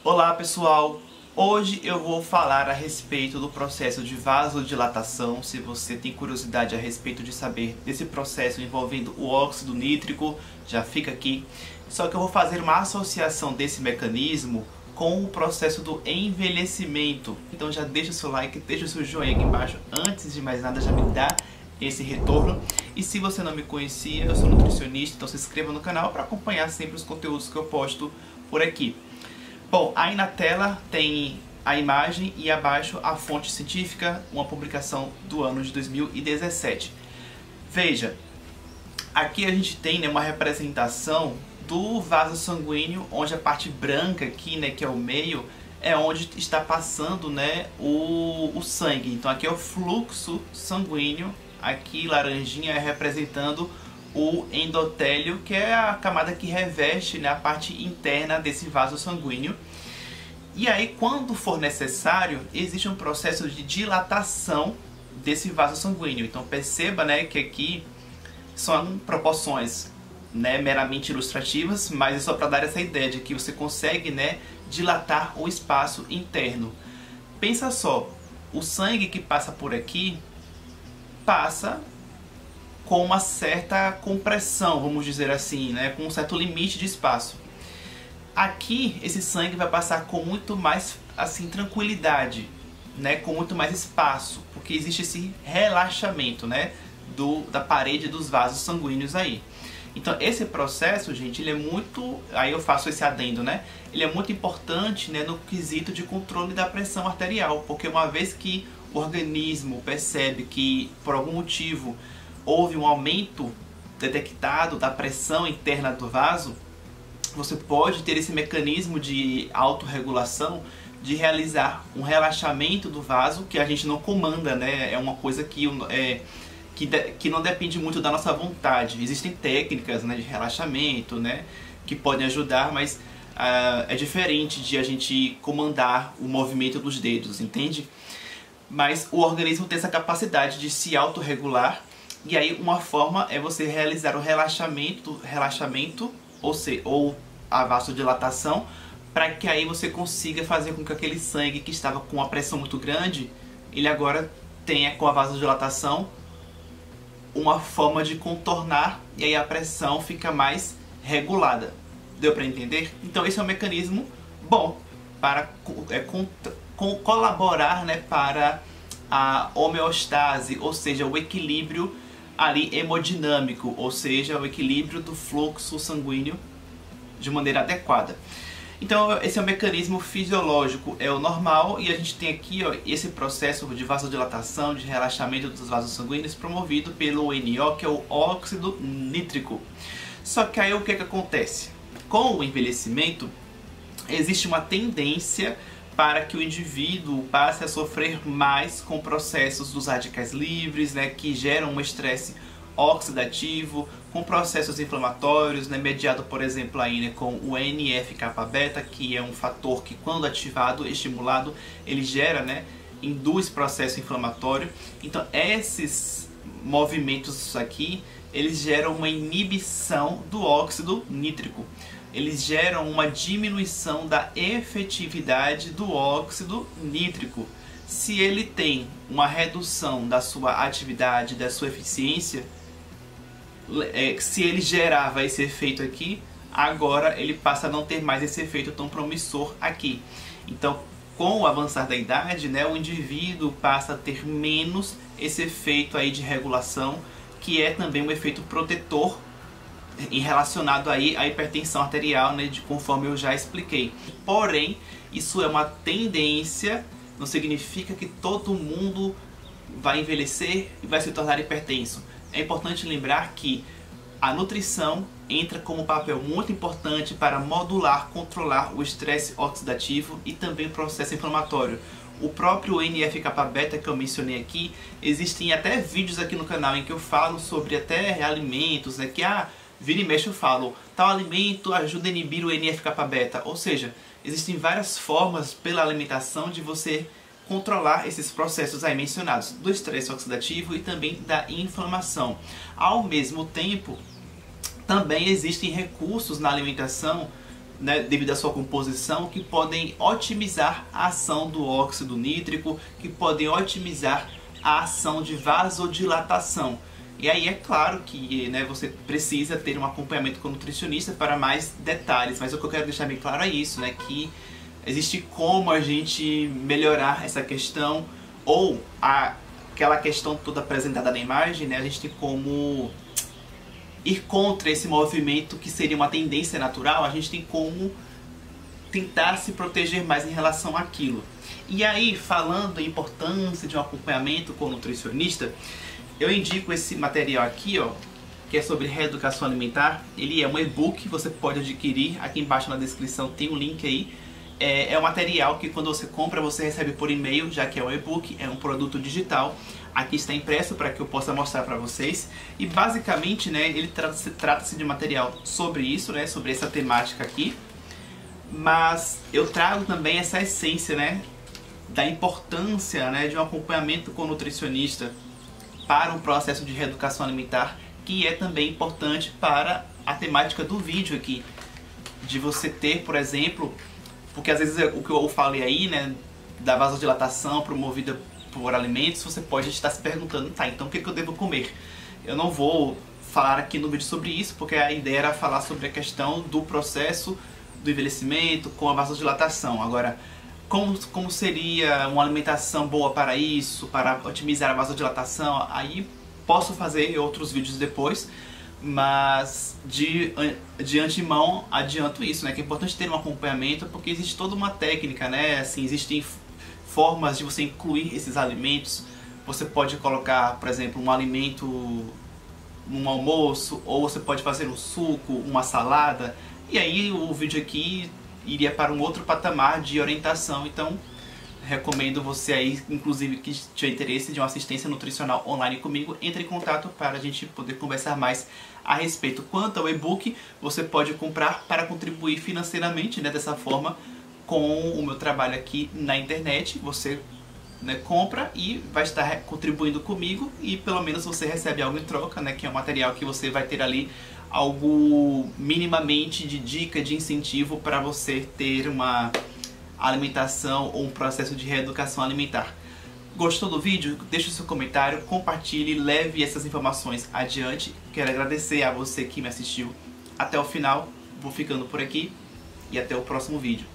Olá pessoal, hoje eu vou falar a respeito do processo de vasodilatação. Se você tem curiosidade a respeito de saber desse processo envolvendo o óxido nítrico, já fica aqui. Só que eu vou fazer uma associação desse mecanismo com o processo do envelhecimento. Então já deixa o seu like, deixa o seu joinha aqui embaixo, antes de mais nada já me dá esse retorno. E se você não me conhecia, eu sou nutricionista, então se inscreva no canal para acompanhar sempre os conteúdos que eu posto por aqui. Bom, aí na tela tem a imagem e abaixo a fonte científica, uma publicação do ano de 2017. Veja, aqui a gente tem uma representação do vaso sanguíneo, onde a parte branca aqui, que é o meio, é onde está passando o sangue. Então aqui é o fluxo sanguíneo, aqui laranjinha é representando o endotélio, que é a camada que reveste a parte interna desse vaso sanguíneo. E aí, quando for necessário, existe um processo de dilatação desse vaso sanguíneo. Então perceba que aqui são proporções meramente ilustrativas, mas é só para dar essa ideia de que você consegue dilatar o espaço interno. Pensa só, o sangue que passa por aqui passa com uma certa compressão, vamos dizer assim, com um certo limite de espaço. Aqui, esse sangue vai passar com muito mais tranquilidade, com muito mais espaço, porque existe esse relaxamento da parede dos vasos sanguíneos aí. Então esse processo, gente, ele é muito, aí eu faço esse adendo, ele é muito importante no quesito de controle da pressão arterial, porque uma vez que o organismo percebe que por algum motivo houve um aumento detectado da pressão interna do vaso, você pode ter esse mecanismo de autorregulação, de realizar um relaxamento do vaso, que a gente não comanda, é uma coisa que não depende muito da nossa vontade. Existem técnicas de relaxamento que podem ajudar, mas é diferente de a gente comandar o movimento dos dedos, entende? Mas o organismo tem essa capacidade de se autorregular. E aí uma forma é você realizar o relaxamento ou a vasodilatação, para que aí você consiga fazer com que aquele sangue que estava com uma pressão muito grande, ele agora tenha, com a vasodilatação, uma forma de contornar, e aí a pressão fica mais regulada. Deu para entender? Então esse é um mecanismo bom para colaborar para a homeostase, ou seja, o equilíbrio ali hemodinâmico, ou seja, o equilíbrio do fluxo sanguíneo de maneira adequada. Então esse é um mecanismo fisiológico, é o normal, e a gente tem aqui esse processo de vasodilatação, de relaxamento dos vasos sanguíneos promovido pelo NO, que é o óxido nítrico. Só que aí o que acontece? Com o envelhecimento existe uma tendência para que o indivíduo passe a sofrer mais com processos dos radicais livres, que geram um estresse oxidativo, com processos inflamatórios, mediado, por exemplo, aí, com o NF-κB, que é um fator que, quando ativado, estimulado, ele gera, induz processo inflamatório. Então, esses movimentos aqui, eles geram uma inibição do óxido nítrico. Eles geram uma diminuição da efetividade do óxido nítrico. Se ele tem uma redução da sua atividade, da sua eficiência, se ele gerava esse efeito aqui, agora ele passa a não ter mais esse efeito tão promissor aqui. Então, com o avançar da idade, o indivíduo passa a ter menos esse efeito aí de regulação, que é também um efeito protetor relacionado aí à hipertensão arterial, conforme eu já expliquei. Porém, isso é uma tendência, não significa que todo mundo vai envelhecer e vai se tornar hipertenso. É importante lembrar que a nutrição entra como um papel muito importante para modular, controlar o estresse oxidativo e também o processo inflamatório. O próprio NF-κB que eu mencionei aqui, existem até vídeos aqui no canal em que eu falo sobre até alimentos, vira e mexe eu falo, tal alimento ajuda a inibir o NF-κB. Ou seja, existem várias formas pela alimentação de você controlar esses processos aí mencionados, do estresse oxidativo e também da inflamação. Ao mesmo tempo, também existem recursos na alimentação né, devido à sua composição, que podem otimizar a ação do óxido nítrico, que podem otimizar a ação de vasodilatação. E aí é claro que, né, você precisa ter um acompanhamento com o nutricionista para mais detalhes, mas o que eu quero deixar bem claro é isso, né, que existe como a gente melhorar essa questão, ou aquela questão toda apresentada na imagem, né, a gente tem como ir contra esse movimento que seria uma tendência natural, a gente tem como tentar se proteger mais em relação àquilo. E aí, falando da importância de um acompanhamento com o nutricionista, eu indico esse material aqui, ó, que é sobre reeducação alimentar. Ele é um e-book, você pode adquirir, aqui embaixo na descrição tem um link aí. É um material que quando você compra, você recebe por e-mail, já que é um e-book, é um produto digital. Aqui está impresso para que eu possa mostrar para vocês. E basicamente, né, ele trata-se de material sobre isso, né, sobre essa temática aqui. Mas eu trago também essa essência, né, da importância, né, de um acompanhamento com o nutricionista para um processo de reeducação alimentar, que é também importante para a temática do vídeo aqui. De você ter, por exemplo, porque às vezes o que eu falei aí, né, da vasodilatação promovida por alimentos, você pode estar se perguntando, tá, então o que eu devo comer? Eu não vou falar aqui no vídeo sobre isso, porque a ideia era falar sobre a questão do processo do envelhecimento com a vasodilatação. Agora, como seria uma alimentação boa para isso, para otimizar a vasodilatação? Aí posso fazer outros vídeos depois, mas de antemão adianto isso, né, que é importante ter um acompanhamento, porque existe toda uma técnica, né, assim, existem formas de você incluir esses alimentos. Você pode colocar, por exemplo, um alimento num almoço, ou você pode fazer um suco, uma salada, e aí o vídeo aqui iria para um outro patamar de orientação. Então recomendo você aí, inclusive, que tiver interesse de uma assistência nutricional online comigo, entre em contato para a gente poder conversar mais a respeito. Quanto ao e-book, você pode comprar para contribuir financeiramente, né, dessa forma, com o meu trabalho aqui na internet. Você, né, compra e vai estar contribuindo comigo, e pelo menos você recebe algo em troca, né, que é um material que você vai ter ali algo minimamente de dica, de incentivo para você ter uma alimentação ou um processo de reeducação alimentar. Gostou do vídeo? Deixe o seu comentário, compartilhe, leve essas informações adiante. Quero agradecer a você que me assistiu até o final. Vou ficando por aqui e até o próximo vídeo.